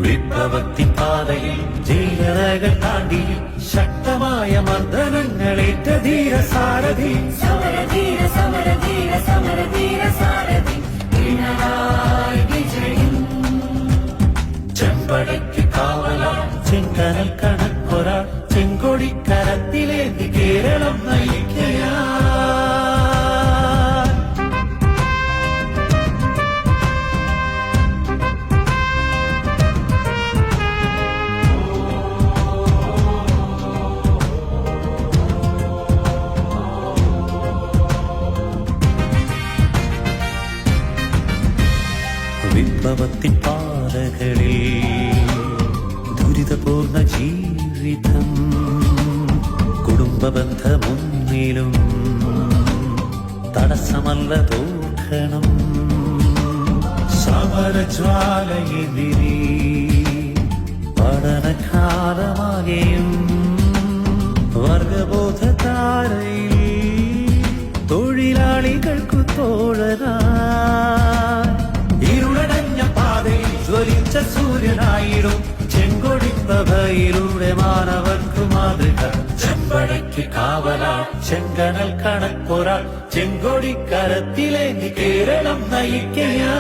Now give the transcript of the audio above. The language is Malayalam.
വിപ്ലവത്തിൻ പാതയിൽ ജയിലറകൾ താണ്ടി ശക്തമായ മർദ്ദനങ്ങളേറ്റ ധീര സാരഥി സമരധീര സമരധീര സമരധീര സാരഥി പിണറായി വിജയൻ. ചെമ്പടയ്ക്ക് കാവലാ ചെങ്കനൽ കണക്കൊരാൾ ചെങ്കൊടിക്കരത്തിലേന്തി കേരളം നയിക്കയാ. വിപ്ലവത്തിൻ പാതകളിൽ ദുരിതപൂർണ ജീവിതം കുടുംബബന്ധമൊന്നിലും തടസ്സമല്ല തോക്കണം. സമരജ്വാലയെതിരെ പഠനകാലമാകെയും വർഗബോധധാരയിൽ തൊഴിലാളികൾക്കു തോഴനായി ഇരുളടഞ്ഞ പാതയിൽ ജ്വലിച്ച സൂര്യനായിടും ചെങ്കൊടിപ്രഭയിലൂടെ മാനവർക്കു മാതൃക. ചെമ്പടയ്ക്ക് കാവലാ ചെങ്കനൽ കണക്കൊരാൾ ചെങ്കൊടിക്കരത്തിലേന്തി കേരളം നയിക്കയാ.